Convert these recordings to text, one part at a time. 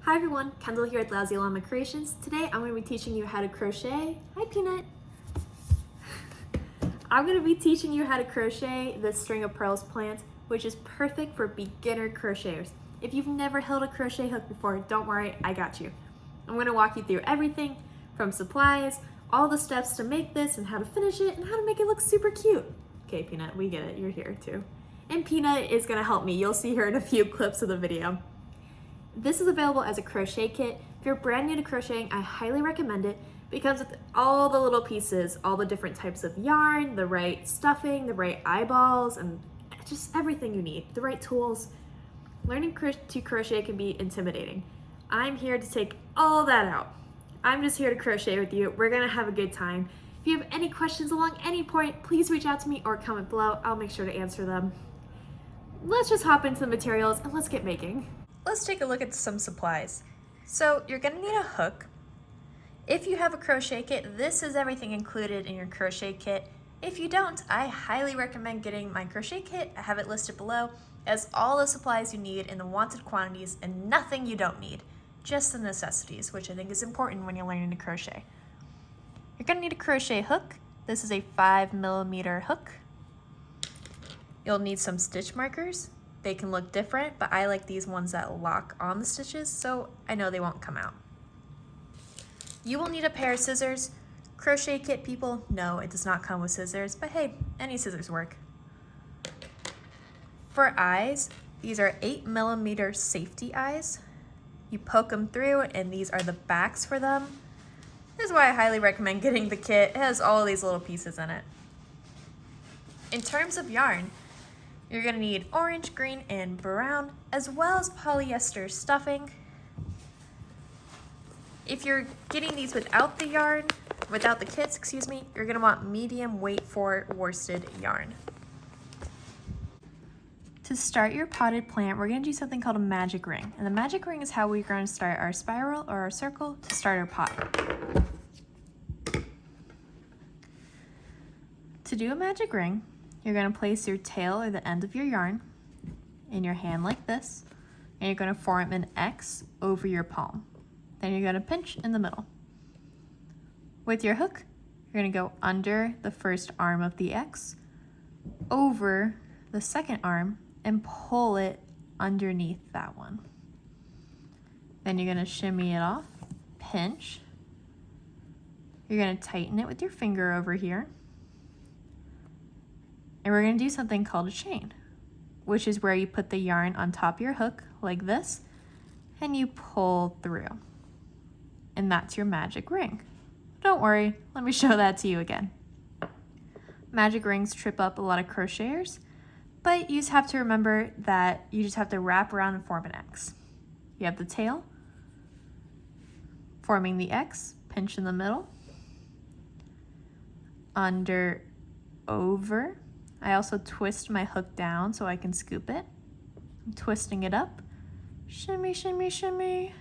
Hi everyone, Kendall here at Lousy Llama Creations. Today I'm going to be teaching you how to crochet. Hi Peanut! I'm going to be teaching you how to crochet this string of pearls plant, which is perfect for beginner crocheters. If you've never held a crochet hook before, don't worry, I got you. I'm going to walk you through everything from supplies, all the steps to make this and how to finish it and how to make it look super cute. Okay Peanut, we get it, you're here too. And Peanut is going to help me. You'll see her in a few clips of the video. This is available as a crochet kit. If you're brand new to crocheting, I highly recommend it. It comes with all the little pieces, all the different types of yarn, the right stuffing, the right eyeballs, and just everything you need, the right tools. Learning to crochet can be intimidating. I'm here to take all that out. I'm just here to crochet with you. We're gonna have a good time. If you have any questions along any point, please reach out to me or comment below. I'll make sure to answer them. Let's just hop into the materials and let's get making. Let's take a look at some supplies. So you're gonna need a hook. If you have a crochet kit, this is everything included in your crochet kit. If you don't, I highly recommend getting my crochet kit. I have it listed below. It has all the supplies you need in the wanted quantities and nothing you don't need, just the necessities, which I think is important when you're learning to crochet. You're gonna need a crochet hook. This is a 5mm hook. You'll need some stitch markers. They can look different, but I like these ones that lock on the stitches, so I know they won't come out. You will need a pair of scissors. Crochet kit people, no, it does not come with scissors, but hey, any scissors work. For eyes, these are 8mm safety eyes. You poke them through, and these are the backs for them. This is why I highly recommend getting the kit. It has all of these little pieces in it. In terms of yarn, you're gonna need orange, green, and brown, as well as polyester stuffing. If you're getting these without the yarn, without the kits, excuse me, you're gonna want medium weight for worsted yarn. To start your potted plant, we're gonna do something called a magic ring. And the magic ring is how we're gonna start our spiral or our circle to start our pot. To do a magic ring, you're going to place your tail or the end of your yarn in your hand like this, and you're going to form an X over your palm. Then you're going to pinch in the middle. With your hook, you're going to go under the first arm of the X, over the second arm, and pull it underneath that one. Then you're going to shimmy it off, pinch. You're going to tighten it with your finger over here. And we're going to do something called a chain, which is where you put the yarn on top of your hook like this, and you pull through. And that's your magic ring. Don't worry, let me show that to you again. Magic rings trip up a lot of crocheters, but you just have to remember that you just have to wrap around and form an X. You have the tail, forming the X, pinch in the middle, under, over. I also twist my hook down so I can scoop it. I'm twisting it up. Shimmy, shimmy, shimmy.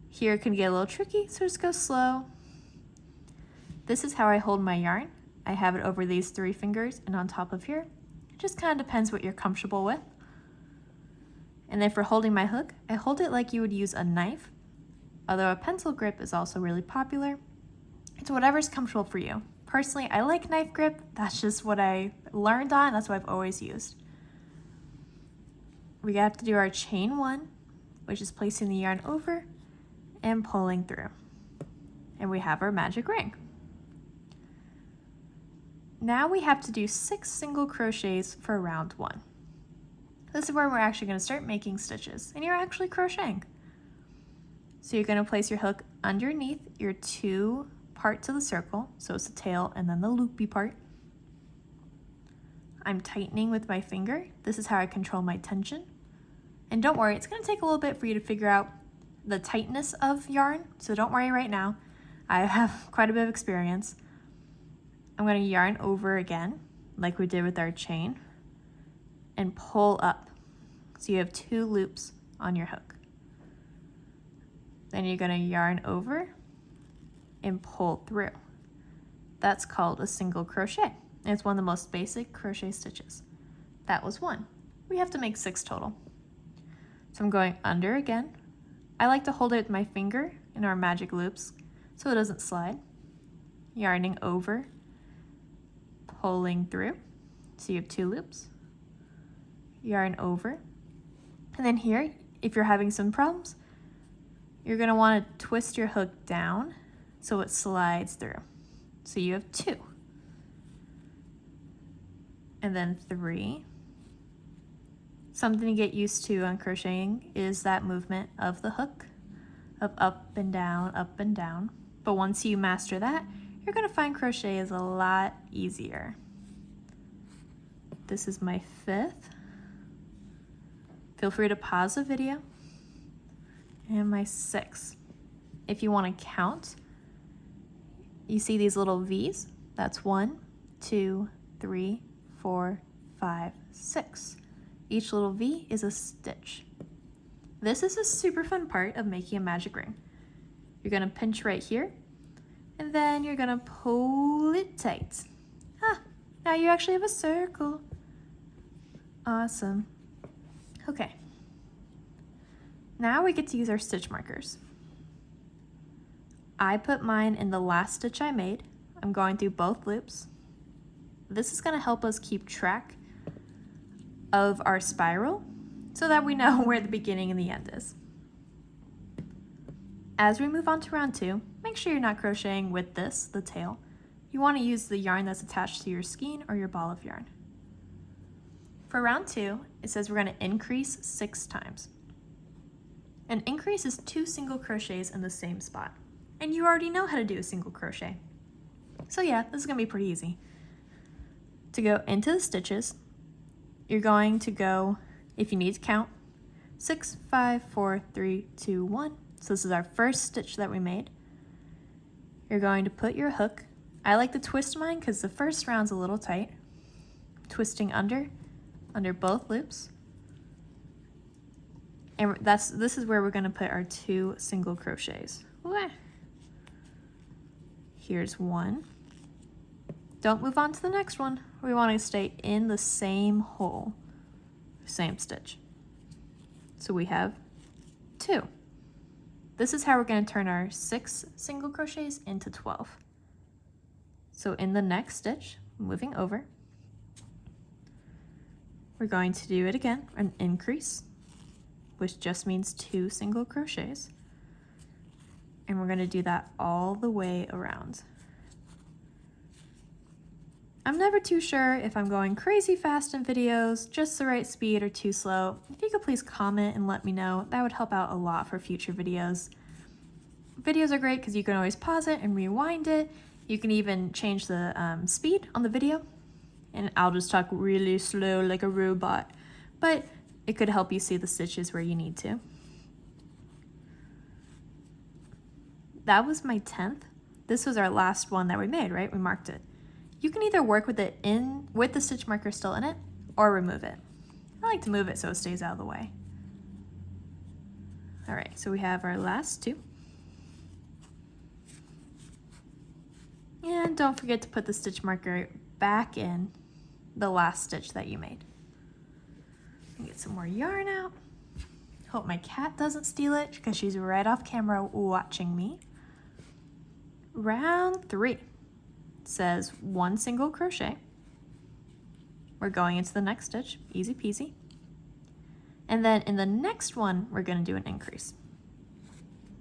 Here it can get a little tricky, so just go slow. This is how I hold my yarn. I have it over these 3 fingers and on top of here. It just kind of depends what you're comfortable with. And then for holding my hook, I hold it like you would use a knife, although a pencil grip is also really popular. It's whatever's comfortable for you. Personally, I like knife grip. That's just what I learned on. That's what I've always used. We have to do our chain 1, which is placing the yarn over and pulling through. And we have our magic ring. Now we have to do 6 single crochets for round 1. This is where we're actually going to start making stitches, and you're actually crocheting. So you're going to place your hook underneath your 2 parts of the circle, so it's the tail and then the loopy part. I'm tightening with my finger. This is how I control my tension. And don't worry, it's going to take a little bit for you to figure out the tightness of yarn, so don't worry right now. I have quite a bit of experience. I'm going to yarn over again, like we did with our chain, and pull up. So you have 2 loops on your hook. Then you're going to yarn over and pull through. That's called a single crochet. It's one of the most basic crochet stitches. That was 1. We have to make 6 total. So I'm going under again, I like to hold it with my finger in our magic loops so it doesn't slide. Yarning over, pulling through, so you have 2 loops. Yarn over, and then here, if you're having some problems, you're going to want to twist your hook down so it slides through. So you have 2. And then 3. Something to get used to on crocheting is that movement of the hook, of up and down, up and down. But once you master that, you're going to find crochet is a lot easier. This is my 5th. Feel free to pause the video. And my 6th. If you want to count, you see these little V's? That's 1, 2, 3, 4, 5, 6. Each little V is a stitch. This is a super fun part of making a magic ring. You're going to pinch right here, and then you're going to pull it tight. Ah, now you actually have a circle. Awesome. Okay. Now we get to use our stitch markers. I put mine in the last stitch I made. I'm going through both loops. This is going to help us keep track of our spiral so that we know where the beginning and the end is. As we move on to round 2, make sure you're not crocheting with this, the tail. You want to use the yarn that's attached to your skein or your ball of yarn. For round 2, it says we're going to increase 6 times. An increase is 2 single crochets in the same spot. And you already know how to do a single crochet. So yeah, this is going to be pretty easy. To go into the stitches, you're going to go, if you need to count, 6, 5, 4, 3, 2, 1. So this is our first stitch that we made. You're going to put your hook. I like to twist mine because the first round's a little tight. Twisting under both loops. And this is where we're going to put our 2 single crochets. Here's 1. Don't move on to the next one. We want to stay in the same hole, same stitch. So we have 2. This is how we're going to turn our 6 single crochets into 12. So in the next stitch, moving over, we're going to do it again, an increase, which just means 2 single crochets. And we're going to do that all the way around. I'm never too sure if I'm going crazy fast in videos, just the right speed, or too slow. If you could please comment and let me know, that would help out a lot for future videos. Videos are great because you can always pause it and rewind it. You can even change the speed on the video, and I'll just talk really slow like a robot, but it could help you see the stitches where you need to. That was my 10th. This was our last one that we made, right? We marked it. You can either work with it with the stitch marker still in it, or remove it. I like to move it so it stays out of the way. All right, so we have our last 2. And don't forget to put the stitch marker back in the last stitch that you made. Get some more yarn out. Hope my cat doesn't steal it because she's right off camera watching me. Round 3 says 1 single crochet. We're going into the next stitch, easy peasy. And then in the next one, we're going to do an increase.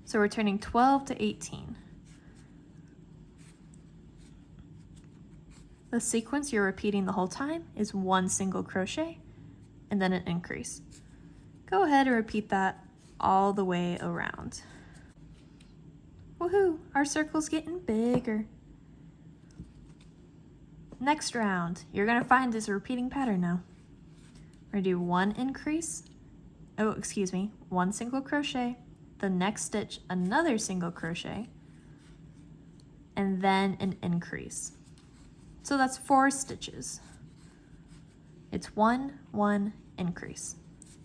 So we're turning 12 to 18. The sequence you're repeating the whole time is 1 single crochet and then an increase. Go ahead and repeat that all the way around. Woohoo! Our circle's getting bigger. Next round, you're going to find this repeating pattern now. We're going to do 1 increase, 1 single crochet, the next stitch another single crochet, and then an increase. So that's 4 stitches. It's 1, 1, increase.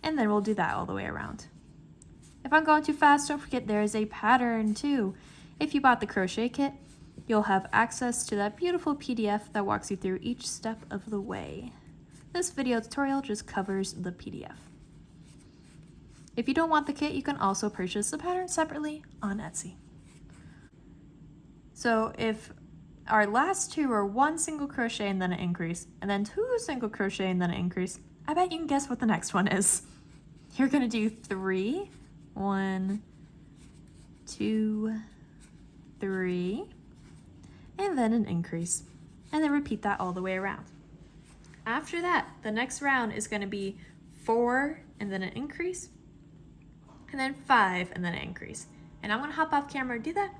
And then we'll do that all the way around. If I'm going too fast, don't forget there is a pattern too. If you bought the crochet kit, you'll have access to that beautiful PDF that walks you through each step of the way. This video tutorial just covers the PDF. If you don't want the kit, you can also purchase the pattern separately on Etsy. So if our last two are 1 single crochet and then an increase, and then 2 single crochet and then an increase, I bet you can guess what the next one is. You're gonna do 3, 1, 2, 3, and then an increase, and then repeat that all the way around. After that, the next round is gonna be 4 and then an increase, and then 5 and then an increase. And I'm gonna hop off camera and do that.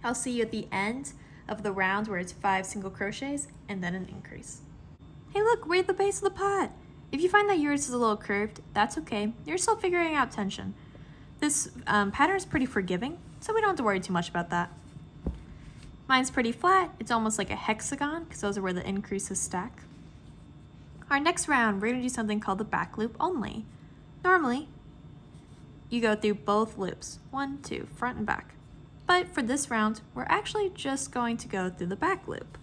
I'll see you at the end of the round where it's 5 single crochets and then an increase. Hey look, we're at the base of the pot. If you find that yours is a little curved, that's okay. You're still figuring out tension. This pattern is pretty forgiving, so we don't have to worry too much about that. Mine's pretty flat. It's almost like a hexagon because those are where the increases stack. Our next round, we're gonna do something called the back loop only. Normally, you go through both loops, 1, 2, front and back. But for this round, we're actually just going to go through the back loop.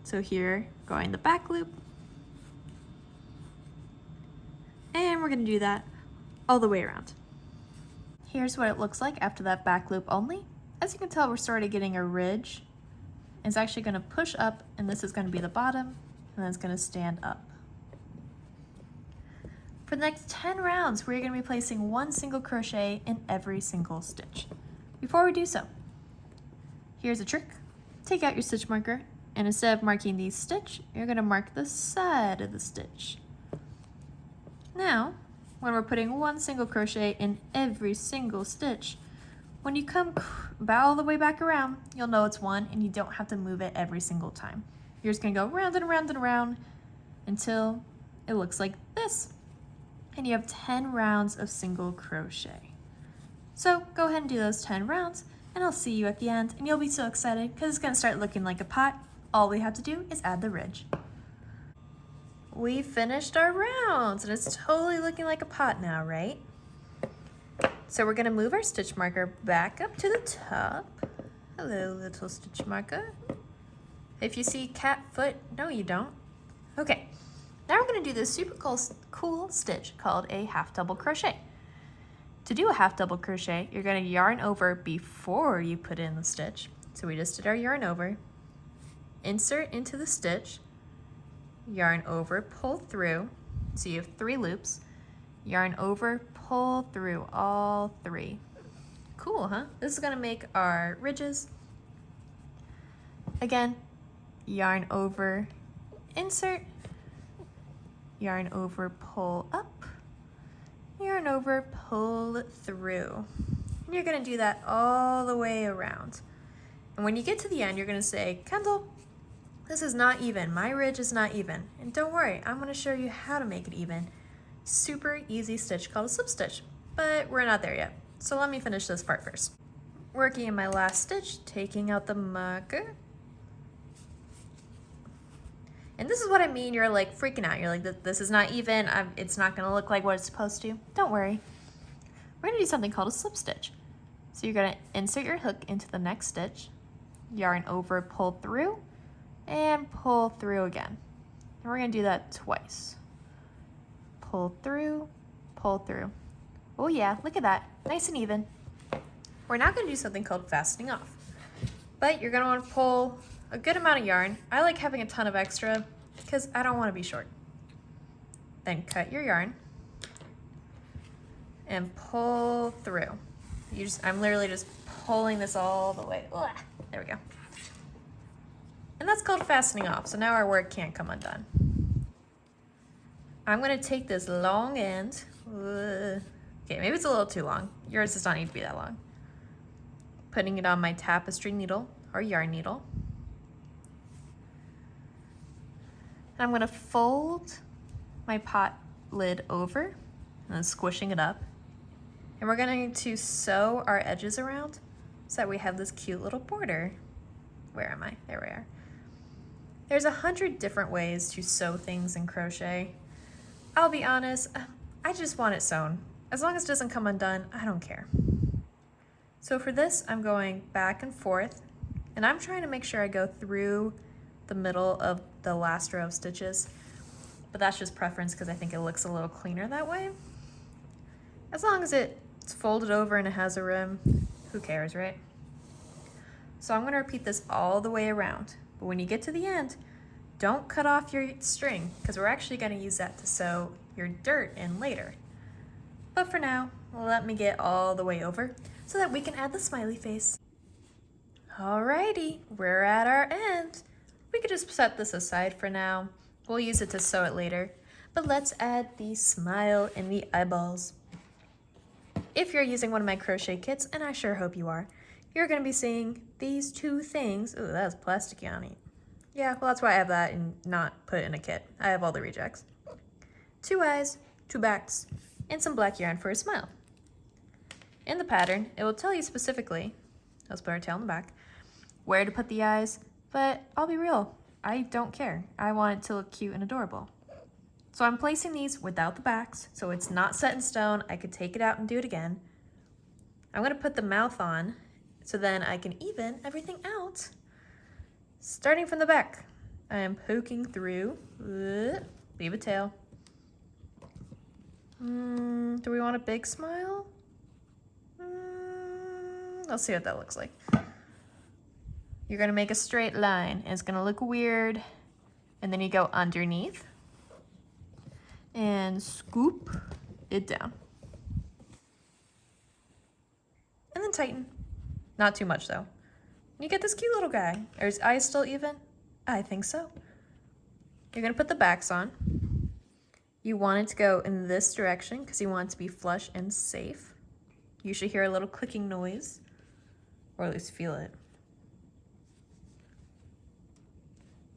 So here, going the back loop, and we're gonna do that all the way around. Here's what it looks like after that back loop only. As you can tell, we're sort of getting a ridge. It's actually gonna push up, and this is gonna be the bottom, and then it's gonna stand up. For the next 10 rounds, we're gonna be placing 1 single crochet in every single stitch. Before we do so, here's a trick. Take out your stitch marker, and instead of marking the stitch, you're gonna mark the side of the stitch. Now, when we're putting 1 single crochet in every single stitch, when you come about all the way back around, you'll know it's 1 and you don't have to move it every single time. You're just gonna go round and around and around until it looks like this. And you have 10 rounds of single crochet. So go ahead and do those 10 rounds, and I'll see you at the end, and you'll be so excited because it's gonna start looking like a pot. All we have to do is add the ridge. We finished our rounds, and it's totally looking like a pot now, right? So we're gonna move our stitch marker back up to the top. Hello, little stitch marker. If you see cat foot, no you don't. Okay, now we're gonna do this super cool stitch called a half double crochet. To do a half double crochet, you're gonna yarn over before you put in the stitch. So we just did our yarn over, insert into the stitch, yarn over, pull through. So you have 3 loops, yarn over, pull through all 3. Cool, huh? This is gonna make our ridges. Again, yarn over, insert, yarn over, pull up, yarn over, pull through. And you're gonna do that all the way around. And when you get to the end, you're gonna say, Kendall, this is not even. My ridge is not even. And don't worry, I'm gonna show you how to make it even. Super easy stitch called a slip stitch, but we're not there yet. So let me finish this part first. Working in my last stitch, taking out the marker. And this is what I mean, you're like freaking out. You're like, this is not even, it's not gonna look like what it's supposed to. Don't worry. We're gonna do something called a slip stitch. So you're gonna insert your hook into the next stitch, yarn over, pull through, and pull through again. And we're gonna do that twice. Pull through, pull through. Oh yeah, look at that, nice and even. We're now gonna do something called fastening off. But you're gonna wanna pull a good amount of yarn. I like having a ton of extra because I don't wanna be short. Then cut your yarn and pull through. I'm literally just pulling this all the way. Ugh, there we go. And that's called fastening off. So now our work can't come undone. I'm gonna take this long end. Okay, maybe it's a little too long. Yours does not need to be that long. Putting it on my tapestry needle or yarn needle. And I'm gonna fold my pot lid over and then squishing it up. And we're going to sew our edges around so that we have this cute little border. Where am I? There we are. There's 100 different ways to sew things in crochet. I'll be honest, I just want it sewn. As long as it doesn't come undone, I don't care. So for this, I'm going back and forth, and I'm trying to make sure I go through the middle of the last row of stitches. but that's just preference because I think it looks a little cleaner that way. As long as it's folded over and it has a rim, who cares, right? So I'm going to repeat this all the way around, but when you get to the end, don't cut off your string because we're actually going to use that to sew your dirt in later. But for now, let me get all the way over so that we can add the smiley face. Alrighty, we're at our end. We could just set this aside for now. We'll use it to sew it later. But let's add the smile and the eyeballs. If you're using one of my crochet kits, and I sure hope you are, you're going to be seeing these two things. Ooh, that's plasticky on it. Yeah, well, that's why I have that and not put it in a kit. I have all the rejects. 2 eyes, 2 backs, and some black yarn for a smile. In the pattern, it will tell you specifically, let's put our tail in the back, where to put the eyes, but I'll be real, I don't care. I want it to look cute and adorable. So I'm placing these without the backs, so it's not set in stone. I could take it out and do it again. I'm gonna put the mouth on, so then I can even everything out. Starting from the back, I am poking through, leave a tail. Do we want a big smile? Let's see what that looks like. You're gonna make a straight line, and it's gonna look weird, and then you go underneath and scoop it down. And then tighten. Not too much though. You get this cute little guy. Are his eyes still even? I think so. You're gonna put the backs on. You want it to go in this direction because you want it to be flush and safe. You should hear a little clicking noise, or at least feel it.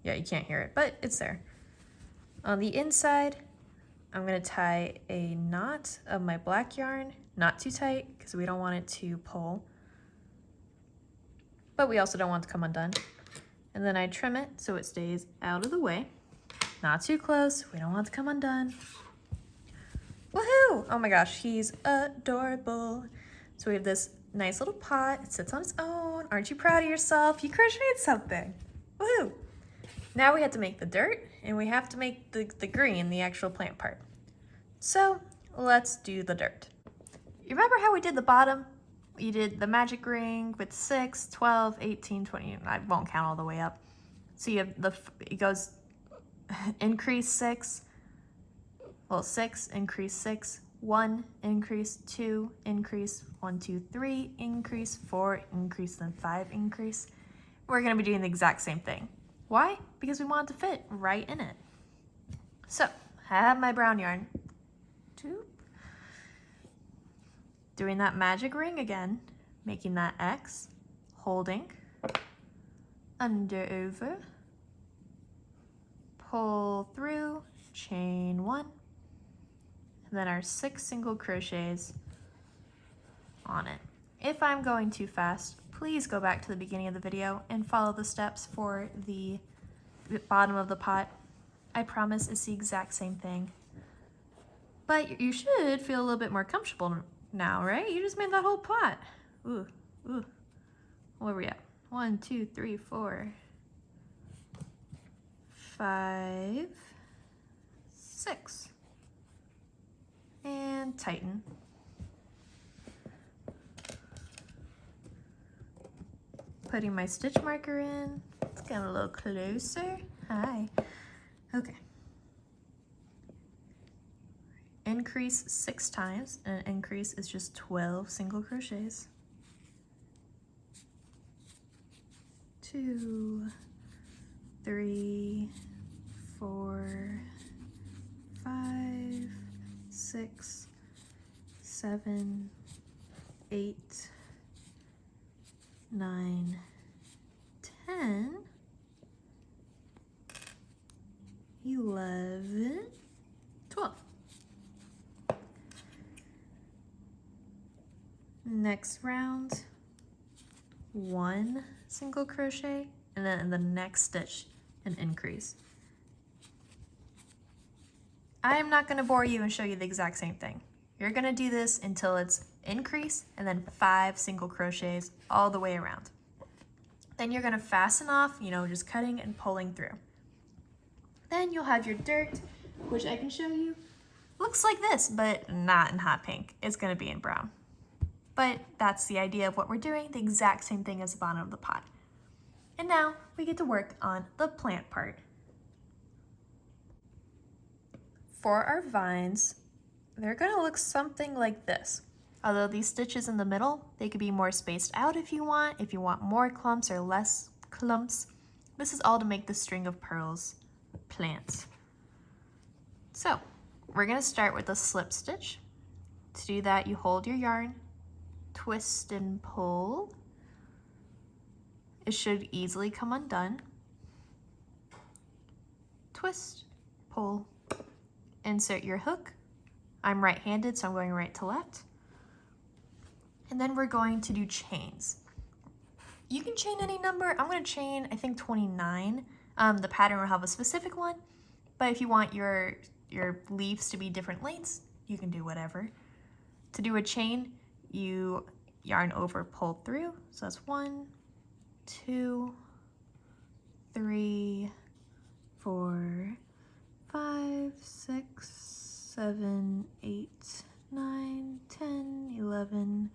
Yeah, you can't hear it, but it's there. On the inside, I'm gonna tie a knot of my black yarn, not too tight because we don't want it to pull, but we also don't want it to come undone. And then I trim it so it stays out of the way. Not too close, we don't want it to come undone. Woohoo! Oh my gosh, he's adorable. So we have this nice little pot, it sits on its own. Aren't you proud of yourself? You crocheted something. Woohoo! Now we have to make the dirt, and we have to make the green, the actual plant part. So let's do the dirt. You remember how we did the bottom? We did the magic ring with 6, 12, 18, 20, I won't count all the way up. So you have it goes increase 6, well 6, increase 6, 1, increase 2, increase 1, 2, 3, increase 4, increase, then 5, increase. We're gonna be doing the exact same thing. Why? Because we want it to fit right in it. So, I have my brown yarn. Doing that magic ring again, making that X, holding, under, over, pull through, chain 1, and then our 6 single crochets on it. If I'm going too fast, please go back to the beginning of the video and follow the steps for the bottom of the pot. I promise it's the exact same thing. But you should feel a little bit more comfortable now, right? You just made that whole pot. Ooh, ooh. Where are we at? 1, 2, 3, 4, 5, 6. And tighten. Putting my stitch marker in. Let's get a little closer. Hi. Okay. Increase 6 times, and an increase is just 12 single crochets. 2, 3, 4, 5, 6, 7, 8, 9, 10, 11, 12. Next round, 1 single crochet, and then in the next stitch, an increase. I am not going to bore you and show you the exact same thing. You're going to do this until it's increase and then 5 single crochets all the way around. Then you're going to fasten off, just cutting and pulling through. Then you'll have your dirt which I can show you. Looks like this, but not in hot pink. It's gonna be in brown. But that's the idea of what we're doing, the exact same thing as the bottom of the pot. And now we get to work on the plant part. For our vines, they're gonna look something like this. Although these stitches in the middle, they could be more spaced out if you want more clumps or less clumps. This is all to make the string of pearls plants. So we're gonna start with a slip stitch. To do that, you hold your yarn, twist and pull. It should easily come undone. Twist, pull, insert your hook. I'm right-handed, so I'm going right to left. And then we're going to do chains. You can chain any number. I'm gonna chain, I think 29. The pattern will have a specific one, but if you want your leaves to be different lengths, you can do whatever. To do a chain, you yarn over, pull through. So that's 1, 2, 3, 4, 5, 6, 7, 8, 9, 10, 11,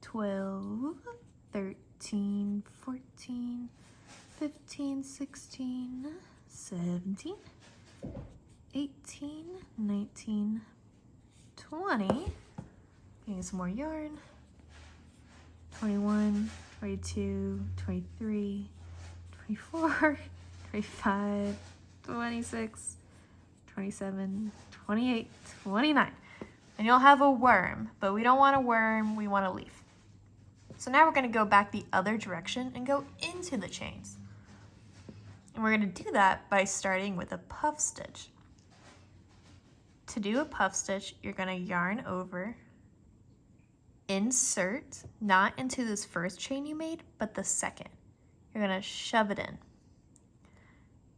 12, 13, 14, 15, 16, 17, 18, 19, 20. Getting some more yarn. 21, 22, 23, 24, 25, 26, 27, 28, 29. And you'll have a worm, but we don't want a worm, we want a leaf. So now we're gonna go back the other direction and go into the chains. And we're gonna do that by starting with a puff stitch. To do a puff stitch, you're gonna yarn over, insert, not into this first chain you made, but the second. You're gonna shove it in.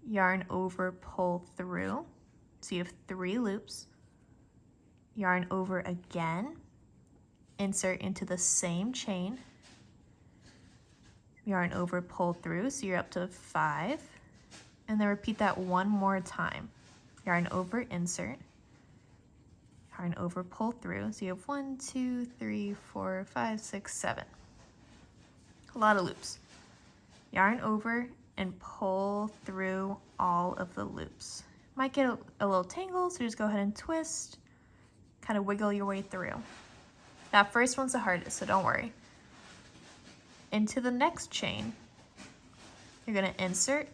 Yarn over, pull through. So you have 3 loops. Yarn over again, insert into the same chain. Yarn over, pull through, so you're up to 5. And then repeat that one more time. Yarn over, insert. Yarn over, pull through. So you have 1, 2, 3, 4, 5, 6, 7. A lot of loops. Yarn over and pull through all of the loops. Might get a little tangle, so just go ahead and twist, kind of wiggle your way through. That first one's the hardest, so don't worry. Into the next chain, you're gonna insert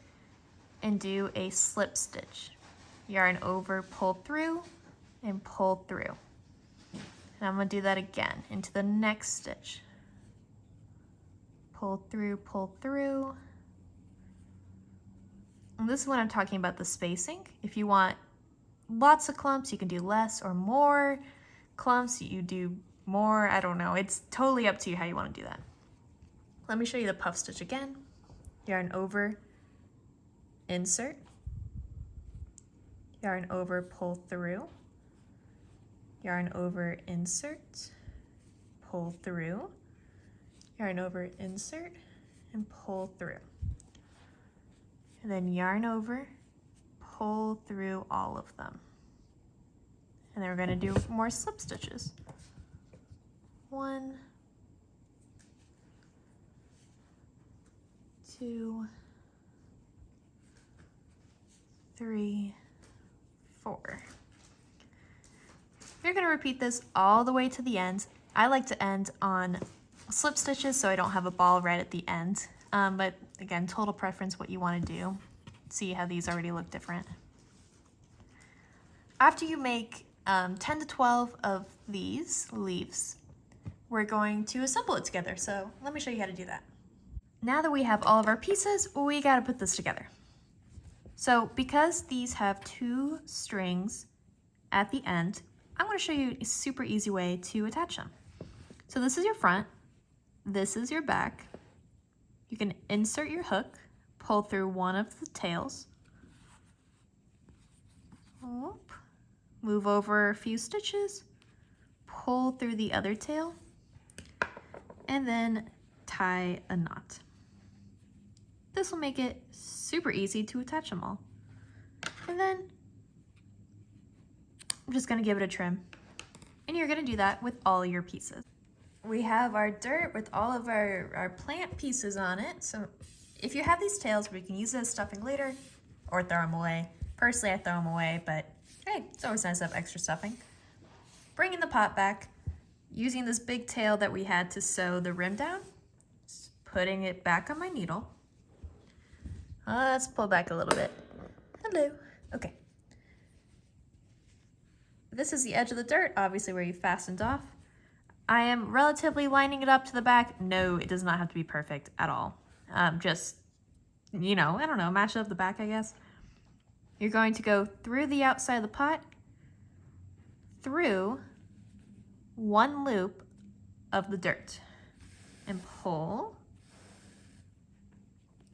and do a slip stitch. Yarn over, pull through, and pull through. And I'm gonna do that again into the next stitch. Pull through. And this is when I'm talking about the spacing. If you want lots of clumps, you can do less, or more clumps, you do more. I don't know. It's totally up to you how you want to do that. Let me show you the puff stitch again. Yarn over, insert. Yarn over, pull through. Yarn over, insert, pull through. Yarn over, insert, and pull through. And then yarn over, pull through all of them. And then we're gonna do more slip stitches. 1, 2, 3, 4. You're gonna repeat this all the way to the end. I like to end on slip stitches so I don't have a ball right at the end. But again, total preference what you wanna do. See how these already look different. After you make 10 to 12 of these leaves, we're going to assemble it together. So let me show you how to do that. Now that we have all of our pieces, we gotta put this together. So because these have 2 strings at the end, I'm gonna show you a super easy way to attach them. So this is your front, this is your back. You can insert your hook, pull through one of the tails, move over a few stitches, pull through the other tail, and then tie a knot. This will make it super easy to attach them all. And then I'm just gonna give it a trim. And you're gonna do that with all your pieces. We have our dirt with all of our plant pieces on it. So if you have these tails, we can use it as stuffing later or throw them away. Personally, I throw them away, but hey, it's always nice to have extra stuffing. Bringing the pot back, using this big tail that we had to sew the rim down, just putting it back on my needle. Let's pull back a little bit. Hello. Okay. This is the edge of the dirt, obviously where you fastened off. I am relatively lining it up to the back. No, it does not have to be perfect at all. Just, you know, I don't know, match it up the back, I guess. You're going to go through the outside of the pot, through one loop of the dirt, and pull.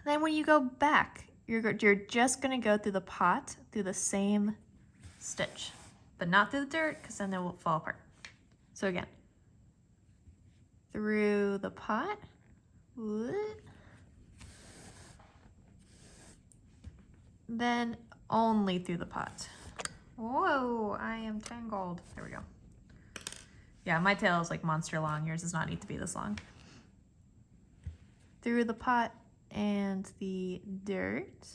Then when you go back, you're just gonna go through the pot, through the same stitch, but not through the dirt, because then it will fall apart. So again, through the pot, then only through the pot. Whoa, I am tangled. There we go. Yeah, my tail is like monster long. Yours does not need to be this long. Through the pot and the dirt.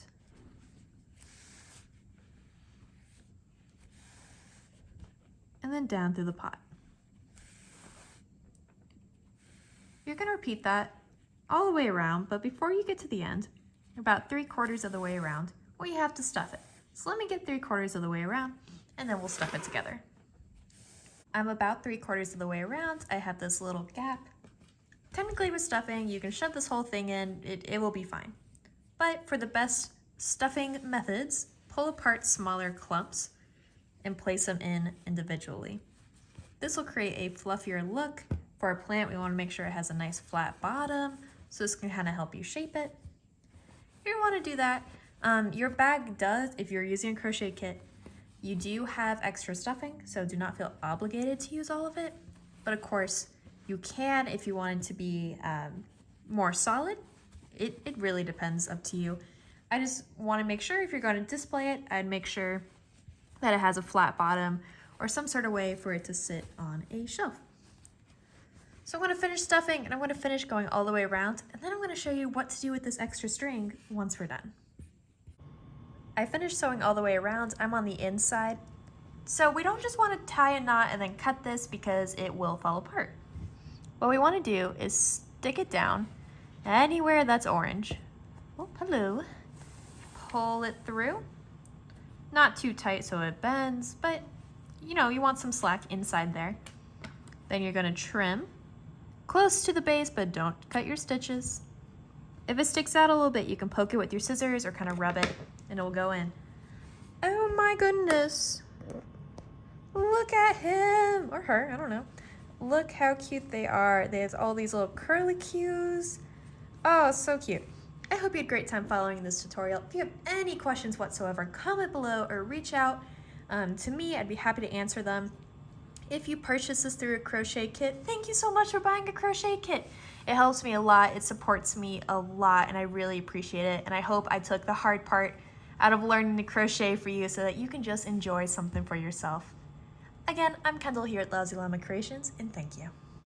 And then down through the pot. You're gonna repeat that all the way around, but before you get to the end, about 3/4 of the way around, we have to stuff it. So let me get 3/4 of the way around, and then we'll stuff it together. I'm about 3/4 of the way around. I have this little gap. Technically with stuffing, you can shove this whole thing in, it will be fine. But for the best stuffing methods, pull apart smaller clumps and place them in individually. This will create a fluffier look. For our plant, we want to make sure it has a nice flat bottom, so this can kind of help you shape it. If you want to do that, your bag does, if you're using a crochet kit, you do have extra stuffing, so do not feel obligated to use all of it. But of course, you can if you want it to be more solid. It really depends, up to you. I just want to make sure if you're going to display it, I'd make sure that it has a flat bottom or some sort of way for it to sit on a shelf. So I'm going to finish stuffing and I'm going to finish going all the way around, and then I'm going to show you what to do with this extra string once we're done. I finished sewing all the way around. I'm on the inside. So we don't just want to tie a knot and then cut this because it will fall apart. What we want to do is stick it down anywhere that's orange. Oh, hello. Pull it through. Not too tight so it bends, but you know, you want some slack inside there. Then you're going to trim close to the base, but don't cut your stitches. If it sticks out a little bit, you can poke it with your scissors or kind of rub it and it will go in. Oh my goodness. Look at him, or her, I don't know. Look how cute they are. They have all these little curlicues. Oh, so cute. I hope you had a great time following this tutorial. If you have any questions whatsoever, comment below or reach out to me. I'd be happy to answer them. If you purchase this through a crochet kit, thank you so much for buying a crochet kit. It helps me a lot, it supports me a lot, and I really appreciate it. And I hope I took the hard part out of learning to crochet for you so that you can just enjoy something for yourself. Again, I'm Kendall here at Lousy Llama Creations, and thank you.